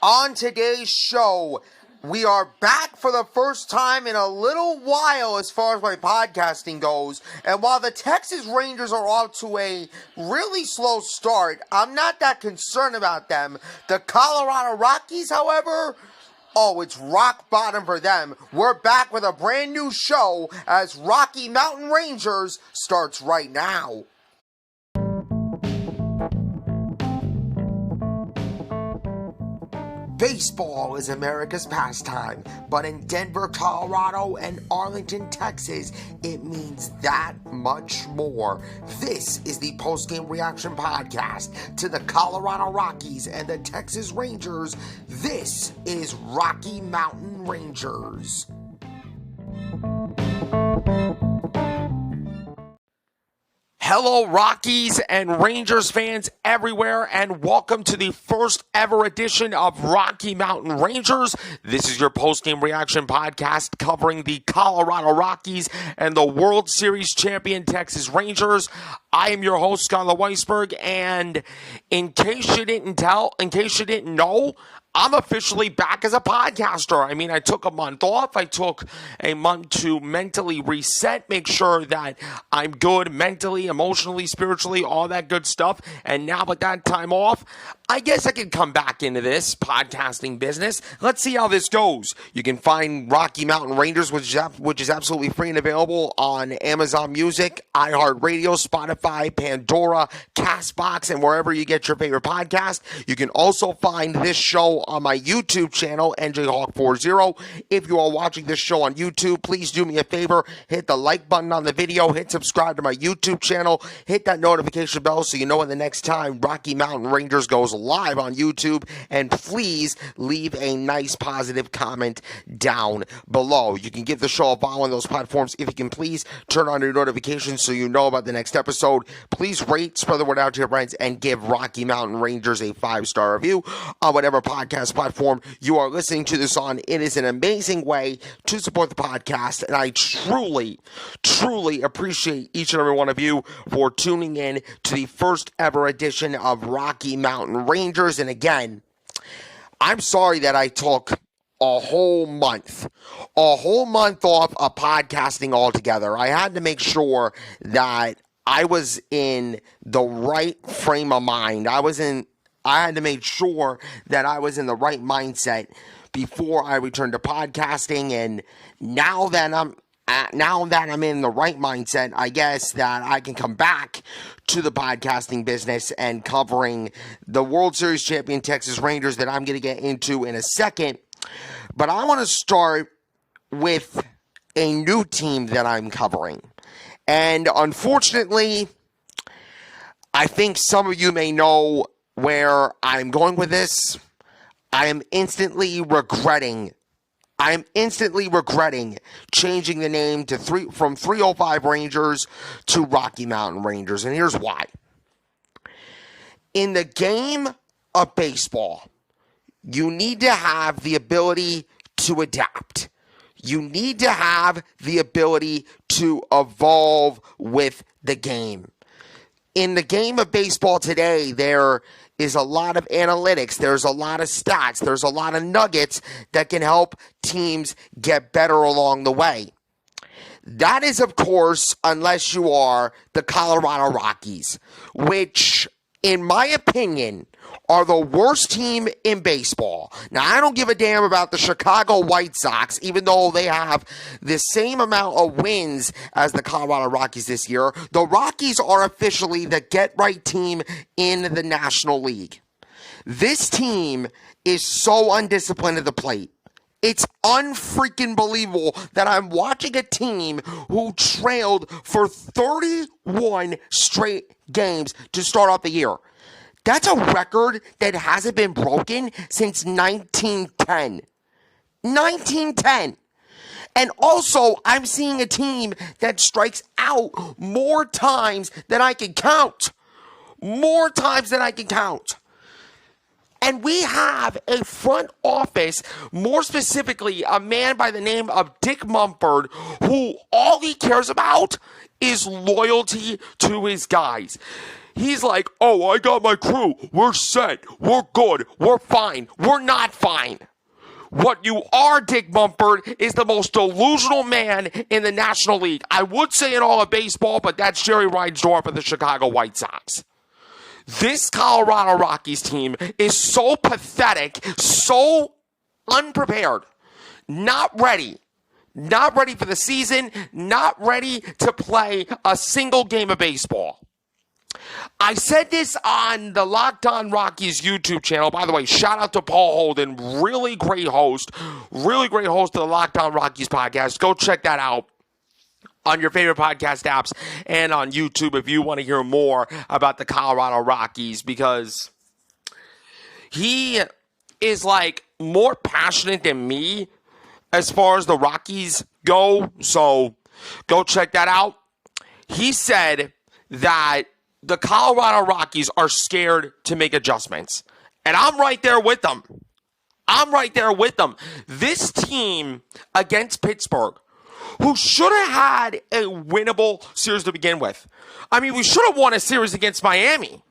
On today's show, we are back for the first time in a little while as far as my podcasting goes. And while the Texas Rangers are off to a really slow start, I'm not that concerned about them. The Colorado Rockies, however, it's rock bottom for them. We're back with a brand new show as Rocky Mountain Rangers starts right now. Baseball is America's pastime, but in Denver, Colorado, and Arlington, Texas, it means that much more. This is the post-game reaction podcast to the Colorado Rockies and the Texas Rangers. This is Rocky Mountain Rangers. Hello, Rockies and Rangers fans everywhere, and welcome to the first ever edition of Rocky Mountain Rangers. This is your post-game reaction podcast covering the Colorado Rockies and the World Series champion Texas Rangers. I am your host, Skylar Weisberg, and in case you didn't know, I'm officially back as a podcaster. I mean, I took a month off. I took a month to mentally reset, make sure that I'm good mentally, emotionally, spiritually, all that good stuff. And now with that time off, I guess I can come back into this podcasting business. Let's see how this goes. You can find Rocky Mountain Rangers, which is absolutely free and available on Amazon Music, iHeartRadio, Spotify, Pandora, CastBox, and wherever you get your favorite podcast. You can also find this show on my YouTube channel, NJHawk40. If you are watching this show on YouTube, please do me a favor, hit the like button on the video, hit subscribe to my YouTube channel, hit that notification bell so you know when the next time Rocky Mountain Rangers goes live on YouTube, and please leave a nice positive comment down below. You can give the show a follow on those platforms if you can. Please turn on your notifications so you know about the next episode. Please rate, spread the word out to your friends, and give Rocky Mountain Rangers a 5-star review on whatever podcast platform you are listening to this on. It is an amazing way to support the podcast, and I truly appreciate each and every one of you for tuning in to the first ever edition of Rocky Mountain Rangers. And again, I'm sorry that I took a whole month off of podcasting altogether. I had to make sure that I was in the right frame of mind. I had to make sure that I was in the right mindset before I returned to podcasting, and now that I'm in the right mindset, I guess that I can come back to the podcasting business and covering the World Series champion Texas Rangers that I'm going to get into in a second. But I want to start with a new team that I'm covering. And unfortunately, I think some of you may know where I'm going with this. I am instantly regretting changing the name from 305 Rangers to Rocky Mountain Rangers, and here's why. In the game of baseball, you need to have the ability to adapt. You need to have the ability to evolve with the game. In the game of baseball today, there is a lot of analytics, there's a lot of stats, there's a lot of nuggets that can help teams get better along the way. That is, of course, unless you are the Colorado Rockies, which, in my opinion, are the worst team in baseball. Now, I don't give a damn about the Chicago White Sox, even though they have the same amount of wins as the Colorado Rockies this year. The Rockies are officially the get-right team in the National League. This team is so undisciplined at the plate. It's unfreaking believable that I'm watching a team who trailed for 31 straight games to start off the year. That's a record that hasn't been broken since 1910. 1910. And also, I'm seeing a team that strikes out more times than I can count. More times than I can count. And we have a front office, more specifically, a man by the name of Dick Mumford, who all he cares about is loyalty to his guys. He's like, oh, I got my crew. We're set. We're good. We're fine. We're not fine. What you are, Dick Mumford, is the most delusional man in the National League. I would say in all of baseball, but that's Jerry Reinsdorf of the Chicago White Sox. This Colorado Rockies team is so pathetic, so unprepared, not ready. Not ready for the season, not ready to play a single game of baseball. I said this on the Locked On Rockies YouTube channel. By the way, shout out to Paul Holden, really great host of the Locked On Rockies podcast. Go check that out on your favorite podcast apps and on YouTube if you want to hear more about the Colorado Rockies, because he is like more passionate than me as far as the Rockies go. So go check that out. He said that the Colorado Rockies are scared to make adjustments. And I'm right there with them. This team against Pittsburgh, who should have had a winnable series to begin with. I mean, we should have won a series against Miami.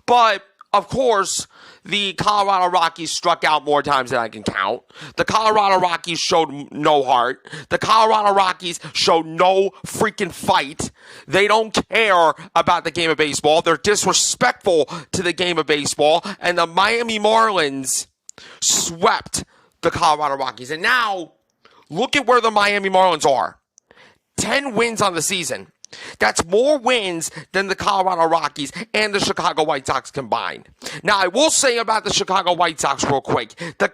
But, of course, the Colorado Rockies struck out more times than I can count. The Colorado Rockies showed no heart. The Colorado Rockies showed no freaking fight. They don't care about the game of baseball. They're disrespectful to the game of baseball. And the Miami Marlins swept the Colorado Rockies. And now, look at where the Miami Marlins are. 10 wins on the season. That's more wins than the Colorado Rockies and the Chicago White Sox combined. Now, I will say about the Chicago White Sox real quick. The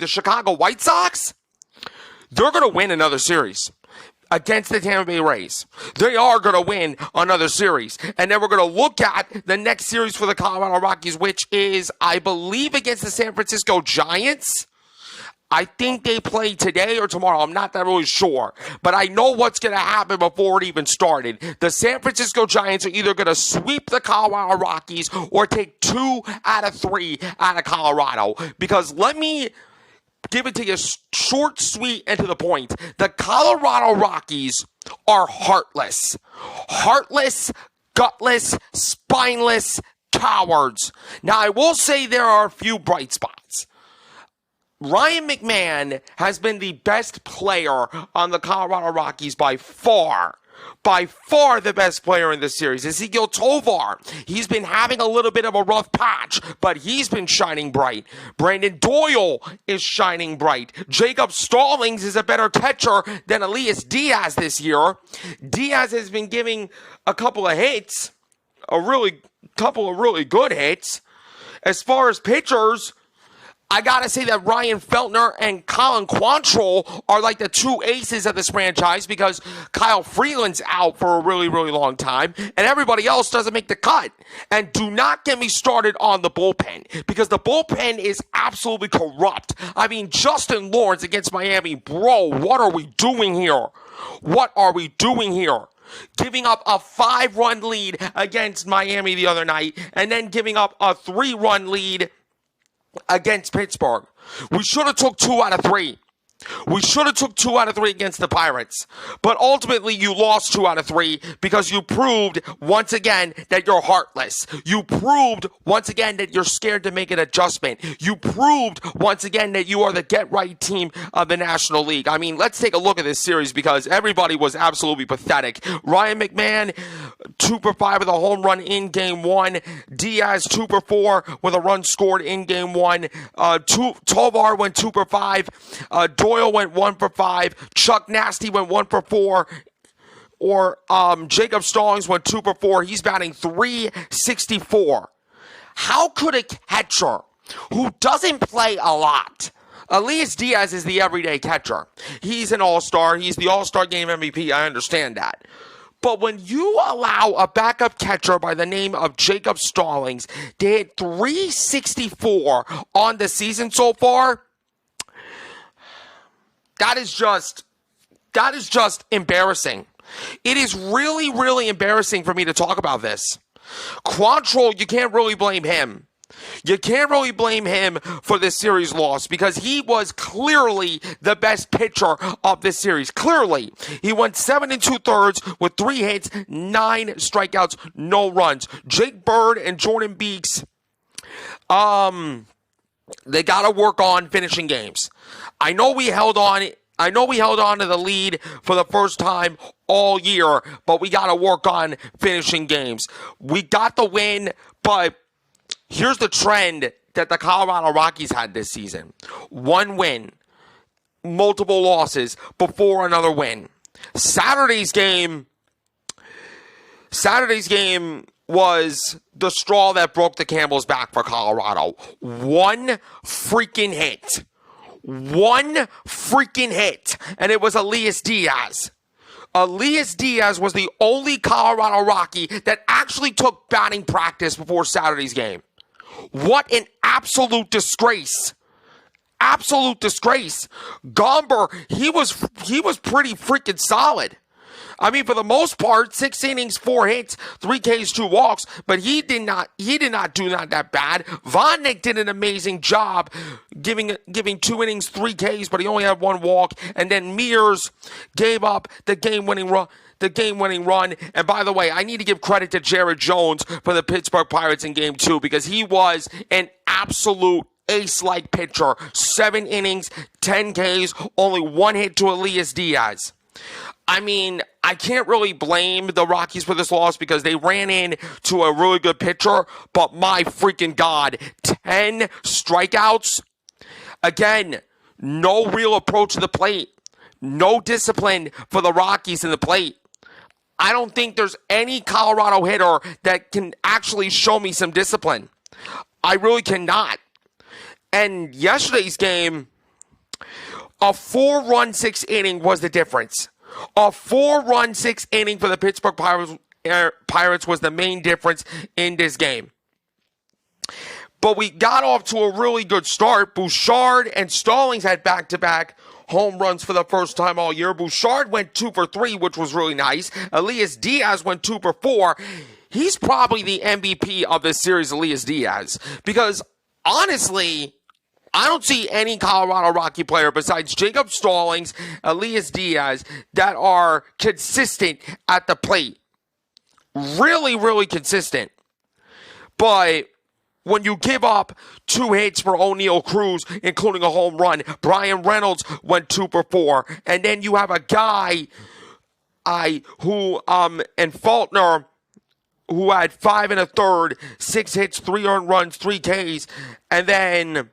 Chicago White Sox, they're going to win another series against the Tampa Bay Rays. They are going to win another series. And then we're going to look at the next series for the Colorado Rockies, which is, I believe, against the San Francisco Giants. I think they play today or tomorrow. I'm not that really sure. But I know what's going to happen before it even started. The San Francisco Giants are either going to sweep the Colorado Rockies or take 2 out of 3 out of Colorado. Because let me give it to you short, sweet, and to the point. The Colorado Rockies are heartless. Heartless, gutless, spineless cowards. Now, I will say there are a few bright spots. Ryan McMahon has been the best player on the Colorado Rockies by far the best player in this series. Ezequiel Tovar, he's been having a little bit of a rough patch, but he's been shining bright. Brandon Doyle is shining bright. Jacob Stallings is a better catcher than Elias Diaz this year. Diaz has been giving a couple of hits, couple of really good hits. As far as pitchers, I gotta say that Ryan Feltner and Colin Quantrill are like the two aces of this franchise, because Kyle Freeland's out for a really, really long time, and everybody else doesn't make the cut. And do not get me started on the bullpen, because the bullpen is absolutely corrupt. I mean, Justin Lawrence against Miami, bro, what are we doing here? Giving up a 5-run lead against Miami the other night, and then giving up a 3-run lead against Pittsburgh. We should have took 2 out of 3. Against the Pirates. But ultimately, you lost 2 out of 3 because you proved once again that you're heartless. You proved once again that you're scared to make an adjustment. You proved once again that you are the get-right team of the National League. I mean, let's take a look at this series, because everybody was absolutely pathetic. Ryan McMahon, 2 for 5 with a home run in Game 1. Diaz, 2 for 4 with a run scored in Game 1. Tovar went 2 for 5. Doyle went 1 for 5. Chuck Nasty went 1 for 4. Jacob Stallings went 2 for 4. He's batting .364. How could a catcher who doesn't play a lot, Elias Diaz is the everyday catcher. He's an all-star. He's the all-star game MVP. I understand that. But when you allow a backup catcher by the name of Jacob Stallings to hit .364 on the season so far, that is just embarrassing. It is really, really embarrassing for me to talk about this. Quantrill, you can't really blame him. You can't really blame him for this series loss because he was clearly the best pitcher of this series. Clearly. He went 7 2/3 with 3 hits, 9 strikeouts, no runs. Jake Bird and Jordan Beeks, they got to work on finishing games. I know we held on to the lead for the first time all year, but we got to work on finishing games. We got the win, but here's the trend that the Colorado Rockies had this season. 1 win, multiple losses before another win. Saturday's game was the straw that broke the camel's back for Colorado. 1 freaking hit. 1 freaking hit. And it was Elias Diaz. Elias Diaz was the only Colorado Rocky that actually took batting practice before Saturday's game. What an absolute disgrace. Absolute disgrace. Gomber, he was pretty freaking solid. I mean, for the most part, 6 innings, 4 hits, 3 Ks, 2 walks, but he did not do that bad. Vonnick did an amazing job giving 2 innings, 3 Ks, but he only had 1 walk. And then Mears gave up the game-winning run. And by the way, I need to give credit to Jared Jones for the Pittsburgh Pirates in Game 2 because he was an absolute ace-like pitcher. 7 innings, 10 Ks, only 1 hit to Elias Diaz. I mean, I can't really blame the Rockies for this loss because they ran in to a really good pitcher, but my freaking God, 10 strikeouts? Again, no real approach to the plate. No discipline for the Rockies in the plate. I don't think there's any Colorado hitter that can actually show me some discipline. I really cannot. And yesterday's game, a 4-run 6 inning was the difference. A 4-run 6 inning for the Pittsburgh Pirates was the main difference in this game. But we got off to a really good start. Bouchard and Stallings had back-to-back home runs for the first time all year. Bouchard went 2 for 3, which was really nice. Elias Diaz went 2 for 4. He's probably the MVP of this series, Elias Diaz. Because, honestly, I don't see any Colorado Rocky player besides Jacob Stallings, Elias Diaz, that are consistent at the plate. Really, really consistent. But when you give up 2 hits for O'Neal Cruz, including a home run, Brian Reynolds went 2 for 4. And then you have a guy and Faulkner, who had 5 1/3, 6 hits, 3 earned runs, 3 Ks. And then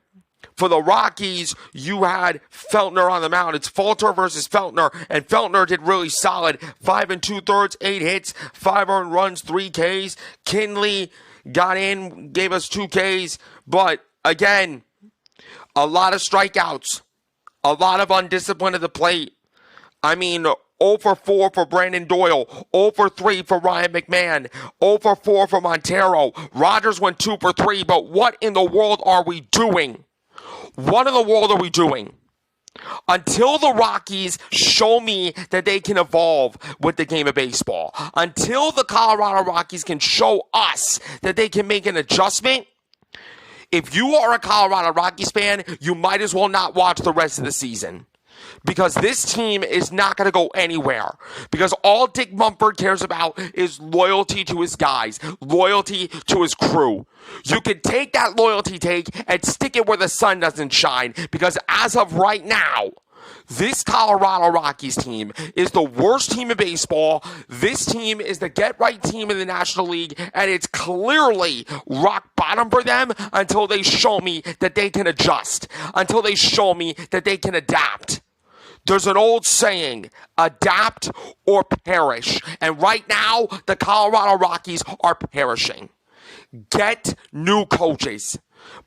for the Rockies, you had Feltner on the mound. It's Falter versus Feltner, and Feltner did really solid. 5 2/3, 8 hits, 5 earned runs, 3 Ks. Kinley got in, gave us 2 Ks, but again, a lot of strikeouts, a lot of undiscipline at the plate. I mean, 0 for 4 for Brandon Doyle, 0 for 3 for Ryan McMahon, 0 for 4 for Montero. Rogers went 2 for 3, but what in the world are we doing? What in the world are we doing? Until the Rockies show me that they can evolve with the game of baseball, until the Colorado Rockies can show us that they can make an adjustment, if you are a Colorado Rockies fan, you might as well not watch the rest of the season. Because this team is not going to go anywhere. Because all Dick Mumford cares about is loyalty to his guys, loyalty to his crew. You can take that loyalty take and stick it where the sun doesn't shine. Because as of right now, this Colorado Rockies team is the worst team in baseball. This team is the get-right team in the National League, and it's clearly rock bottom for them until they show me that they can adjust, until they show me that they can adapt. There's an old saying, adapt or perish. And right now, the Colorado Rockies are perishing. Get new coaches.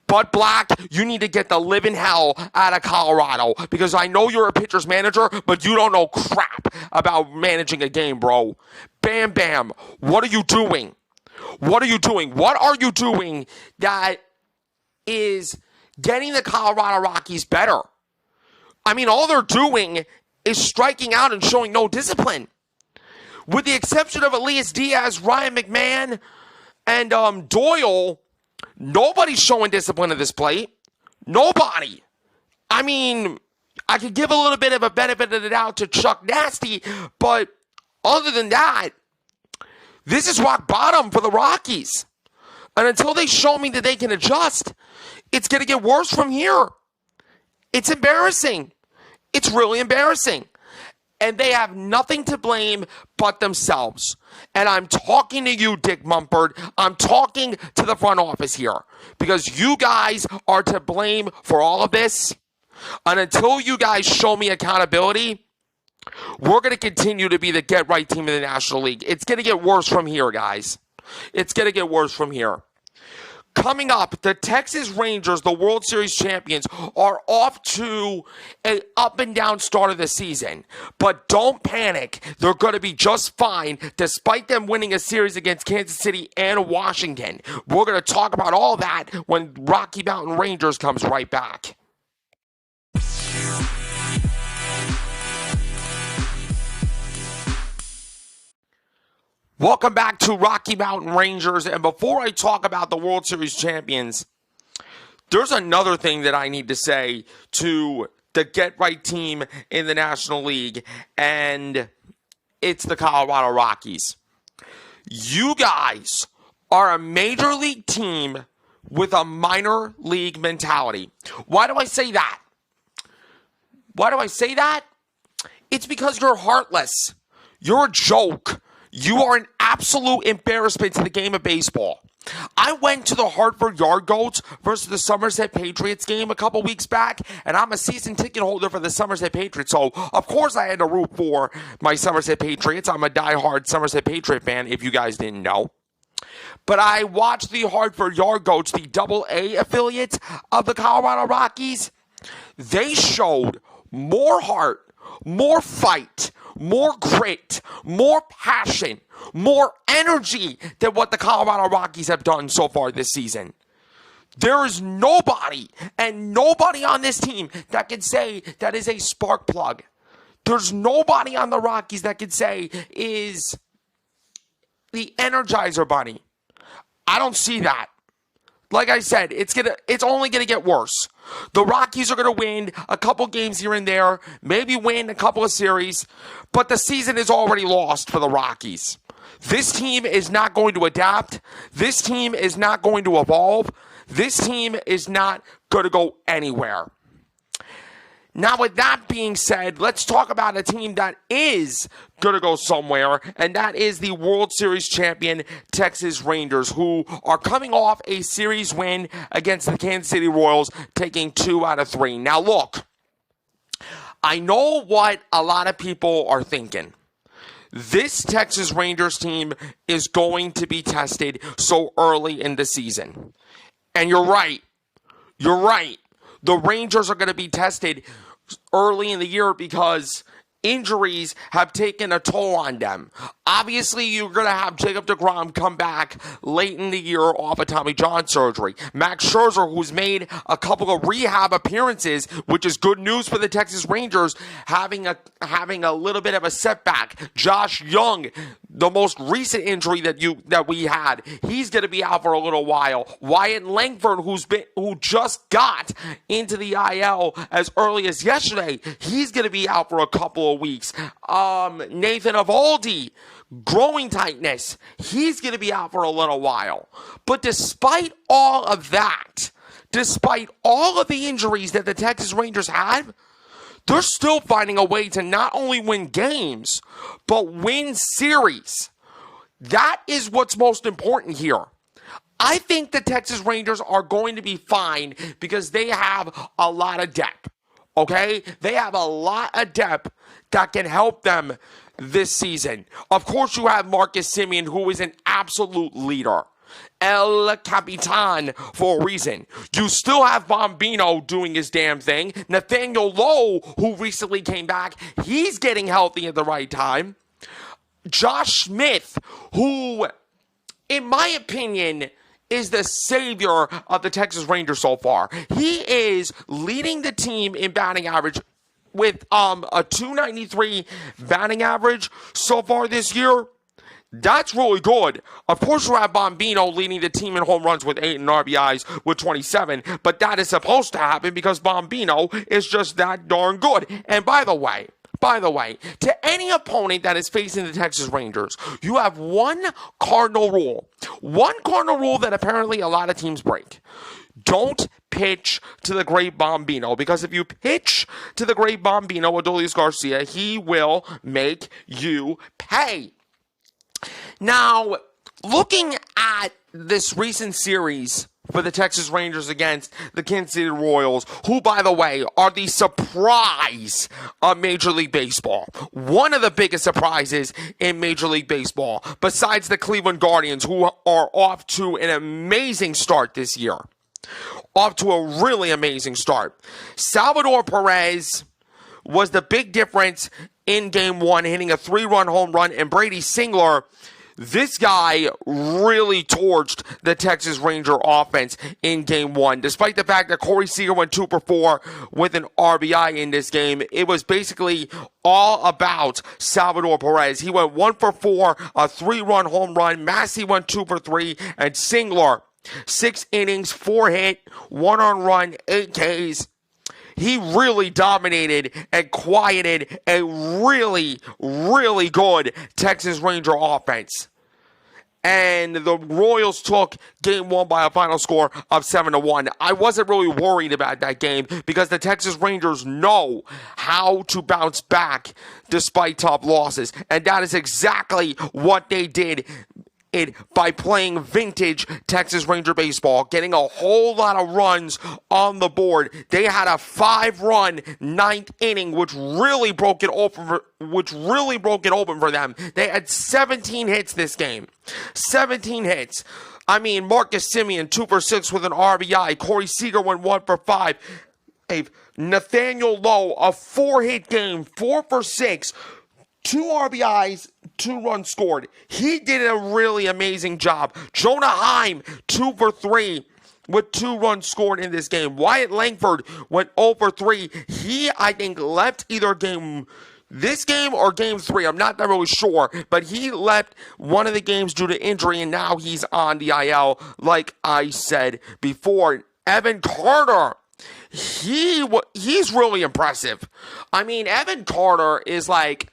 Bud Black, you need to get the living hell out of Colorado because I know you're a pitcher's manager, but you don't know crap about managing a game, bro. Bam Bam, what are you doing? What are you doing? What are you doing that is getting the Colorado Rockies better? I mean, all they're doing is striking out and showing no discipline. With the exception of Elias Diaz, Ryan McMahon, and Doyle, Nobody's showing discipline at this plate. Nobody. I mean, I could give a little bit of a benefit of the doubt to Chuck Nasty, but other than that, this is rock bottom for the Rockies. And until they show me that they can adjust, it's going to get worse from here. It's embarrassing. It's really embarrassing. And they have nothing to blame but themselves. And I'm talking to you, Dick Mumford. I'm talking to the front office here. Because you guys are to blame for all of this. And until you guys show me accountability, we're going to continue to be the get-right team in the National League. It's going to get worse from here, guys. It's going to get worse from here. Coming up, the Texas Rangers, the World Series champions, are off to an up-and-down start of the season. But don't panic. They're going to be just fine, despite them winning a series against Kansas City and Washington. We're going to talk about all that when Rocky Mountain Rangers comes right back. Welcome back to Rocky Mountain Rangers, and before I talk about the World Series champions, there's another thing that I need to say to the get-right team in the National League, and it's the Colorado Rockies. You guys are a major league team with a minor league mentality. Why do I say that? Why do I say that? It's because you're heartless. You're a joke. You are an absolute embarrassment to the game of baseball. I went to the Hartford Yard Goats versus the Somerset Patriots game a couple weeks back, and I'm a season ticket holder for the Somerset Patriots, so of course I had to root for my Somerset Patriots. I'm a diehard Somerset Patriot fan, if you guys didn't know. But I watched the Hartford Yard Goats, the Double-A affiliates of the Colorado Rockies. They showed more heart, more fight, more grit, more passion, more energy than what the Colorado Rockies have done so far this season. There is nobody on this team that can say that is a spark plug. There's nobody on the Rockies that can say is the Energizer Bunny. I don't see that. Like I said, it's only gonna get worse. The Rockies are gonna win a couple games here and there, maybe win a couple of series, but the season is already lost for the Rockies. This team is not going to adapt. This team is not going to evolve. This team is not going to go anywhere. Now, with that being said, let's talk about a team that is going to go somewhere, and that is the World Series champion Texas Rangers, who are coming off a series win against the Kansas City Royals, taking 2 out of 3. Now, look, I know what a lot of people are thinking. This Texas Rangers team is going to be tested so early in the season. And you're right. You're right. The Rangers are going to be tested early in the year because injuries have taken a toll on them. Obviously, you're going to have Jacob deGrom come back late in the year off of Tommy John surgery. Max Scherzer, who's made a couple of rehab appearances, which is good news for the Texas Rangers, having a little bit of a setback. Josh Young, the most recent injury that we had, he's going to be out for a little while. Wyatt Langford, who just got into the IL as early as yesterday, he's going to be out for a couple of weeks. Nathan Eovaldi, growing tightness, he's going to be out for a little while. But despite all of that, despite all of the injuries that the Texas Rangers had, they're still finding a way to not only win games, but win series. That is what's most important here. I think the Texas Rangers are going to be fine because they have a lot of depth. Okay? They have a lot of depth that can help them this season. Of course, you have Marcus Semien, who is an absolute leader. El Capitan for a reason. You still have Bombino doing his damn thing. Nathaniel Lowe, who recently came back, he's getting healthy at the right time. Josh Smith, who, in my opinion, is the savior of the Texas Rangers so far. He is leading the team in batting average with a .293 batting average so far this year. That's really good. Of course, you have Bombino leading the team in home runs with 8 and RBIs with 27, but that is supposed to happen because Bombino is just that darn good. And by the way, to any opponent that is facing the Texas Rangers, you have one cardinal rule that apparently a lot of teams break. Don't pitch to the great Bombino, because if you pitch to the great Bombino, Adolis Garcia, he will make you pay. Now, looking at this recent series for the Texas Rangers against the Kansas City Royals, who, by the way, are the surprise of Major League Baseball. One of the biggest surprises in Major League Baseball, besides the Cleveland Guardians, who are off to an amazing start this year. Off to a really amazing start. Salvador Perez was the big difference in Game 1, hitting a 3-run home run, and Brady Singler, this guy really torched the Texas Ranger offense in Game 1. Despite the fact that Corey Seager went 2 for 4 with an RBI in this game, it was basically all about Salvador Perez. He went 1 for 4, a 3-run home run. Massey went 2 for 3, and Singler, 6 innings, 4 hit, 1 earned run, 8 Ks. He really dominated and quieted a really, really good Texas Ranger offense. And the Royals took Game 1 by a final score of 7-1. I wasn't really worried about that game because the Texas Rangers know how to bounce back despite tough losses. And that is exactly what they did by playing vintage Texas Ranger baseball, getting a whole lot of runs on the board. They had a 5-run 9th inning, which really broke it open for them. They had 17 hits this game. 17 hits. I mean, Marcus Semien, 2 for 6 with an RBI. Corey Seager went 1 for 5. Nathaniel Lowe, a 4-hit game, 4 for 6. 2 RBIs, 2 runs scored. He did a really amazing job. Jonah Heim, 2 for 3 with 2 runs scored in this game. Wyatt Langford went 0 for 3. He, I think, left either this game or Game 3. I'm not really sure. But he left one of the games due to injury, and now he's on the IL, like I said before. Evan Carter, he's really impressive. I mean, Evan Carter is like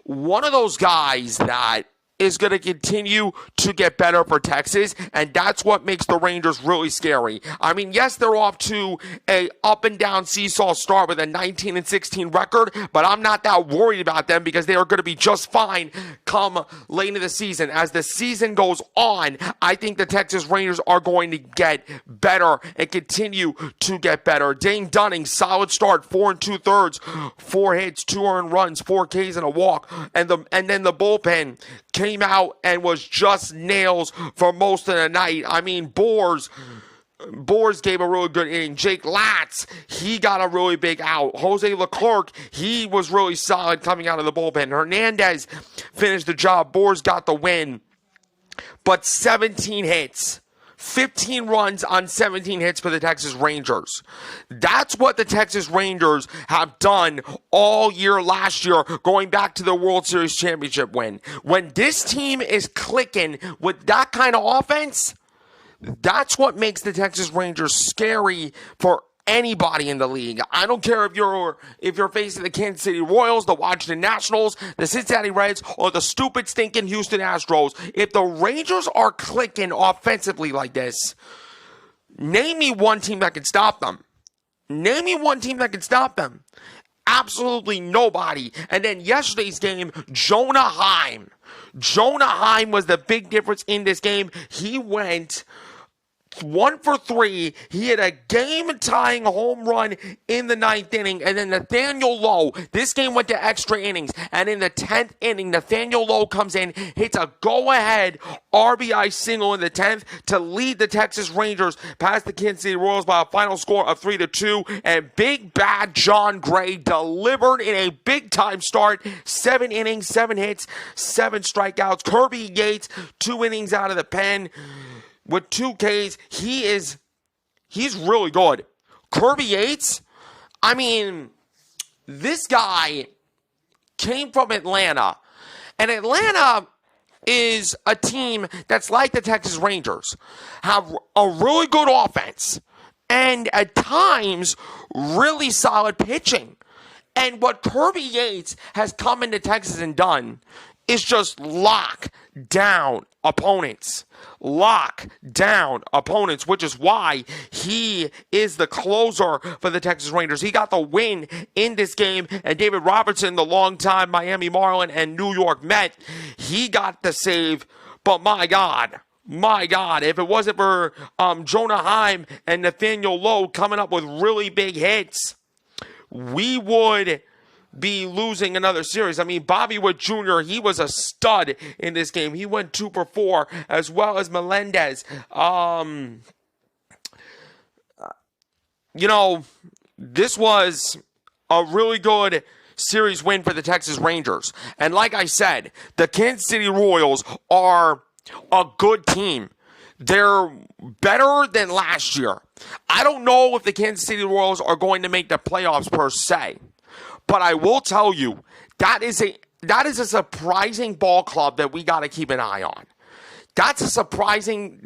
one of those guys that is going to continue to get better for Texas, and that's what makes the Rangers really scary. I mean, yes, they're off to a up-and-down seesaw start with a 19-16 record, but I'm not that worried about them because they are going to be just fine come late in the season. As the season goes on, I think the Texas Rangers are going to get better and continue to get better. Dane Dunning, solid start, 4 2/3, 4 hits, 2 earned runs, 4 Ks and a walk, and then the bullpen came out and was just nails for most of the night. I mean, Boers gave a really good inning. Jake Latz, he got a really big out. Jose Leclerc, he was really solid coming out of the bullpen. Hernandez finished the job. Boers got the win. But 17 hits. 15 runs on 17 hits for the Texas Rangers. That's what the Texas Rangers have done all year last year, going back to the World Series championship win. When this team is clicking with that kind of offense, that's what makes the Texas Rangers scary for anybody in the league. I don't care if you're facing the Kansas City Royals, the Washington Nationals, the Cincinnati Reds, or the stupid stinking Houston Astros. If the Rangers are clicking offensively like this, name me one team that can stop them. Name me one team that can stop them. Absolutely nobody. And then yesterday's game, Jonah Heim. Jonah Heim was the big difference in this game. He went 1 for 3. He had a game-tying home run in the 9th inning. And then Nathaniel Lowe, this game went to extra innings. And in the 10th inning, Nathaniel Lowe comes in, hits a go-ahead RBI single in the 10th to lead the Texas Rangers past the Kansas City Royals by a final score of 3-2. And big bad John Gray delivered in a big-time start. 7 innings, 7 hits, 7 strikeouts. Kirby Yates, 2 innings out of the pen with 2 Ks. He's really good. Kirby Yates, I mean, this guy came from Atlanta. And Atlanta is a team that's like the Texas Rangers, have a really good offense and at times really solid pitching. And what Kirby Yates has come into Texas and done is just lock down opponents. Lock down opponents, which is why he is the closer for the Texas Rangers. He got the win in this game, and David Robertson, the longtime Miami Marlin and New York Met, he got the save. But my God, if it wasn't for Jonah Heim and Nathaniel Lowe coming up with really big hits, we would be losing another series. I mean, Bobby Witt Jr., he was a stud in this game. He went 2 for 4, as well as Melendez. This was a really good series win for the Texas Rangers. And like I said, the Kansas City Royals are a good team. They're better than last year. I don't know if the Kansas City Royals are going to make the playoffs per se, but I will tell you that is a surprising ball club that we got to keep an eye on. That's a surprising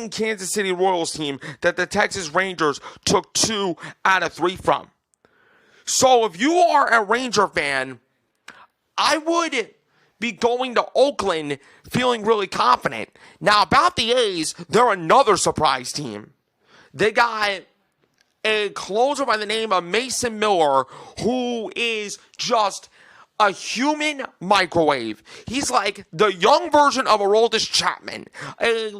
Kansas City Royals team that the Texas Rangers took 2 out of 3 from. So if you are a Ranger fan, I would be going to Oakland feeling really confident. Now, about the A's, they're another surprise team. They got a closer by the name of Mason Miller, who is just a human microwave. He's like the young version of Aroldis Chapman, a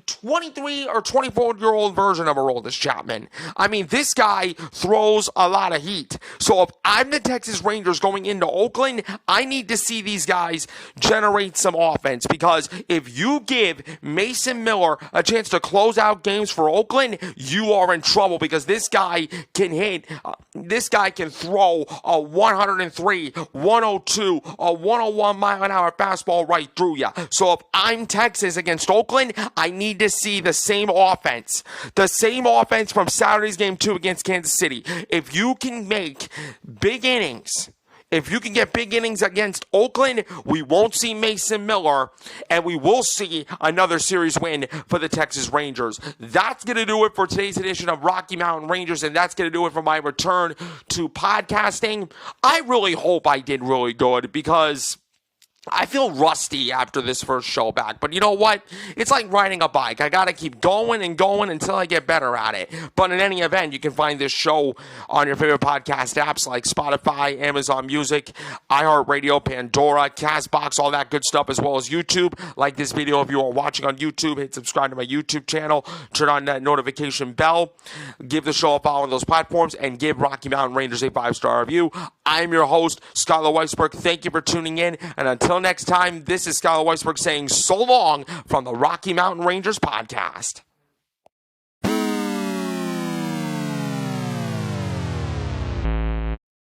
23 or 24-year-old version of Aroldis Chapman. I mean, this guy throws a lot of heat. So if I'm the Texas Rangers going into Oakland, I need to see these guys generate some offense, because if you give Mason Miller a chance to close out games for Oakland, you are in trouble, because this guy can throw a 103, 102, a 101 mile an hour fastball right through you. So if I'm Texas against Oakland, I need to see the same offense from Saturday's game 2 against Kansas City. If you can make big innings, if you can get big innings against Oakland, we won't see Mason Miller, and we will see another series win for the Texas Rangers. That's going to do it for today's edition of Rocky Mountain Rangers, and that's going to do it for my return to podcasting. I really hope I did really good, because I feel rusty after this first show back, but you know what? It's like riding a bike. I got to keep going and going until I get better at it. But in any event, you can find this show on your favorite podcast apps like Spotify, Amazon Music, iHeartRadio, Pandora, CastBox, all that good stuff, as well as YouTube. Like this video if you are watching on YouTube. Hit subscribe to my YouTube channel. Turn on that notification bell. Give the show a follow on those platforms, and give Rocky Mountain Rangers a 5-star review. I'm your host, Skylar Weisberg. Thank you for tuning in, and until next time, this is Skylar Weisberg saying so long from the Rocky Mountain Rangers podcast.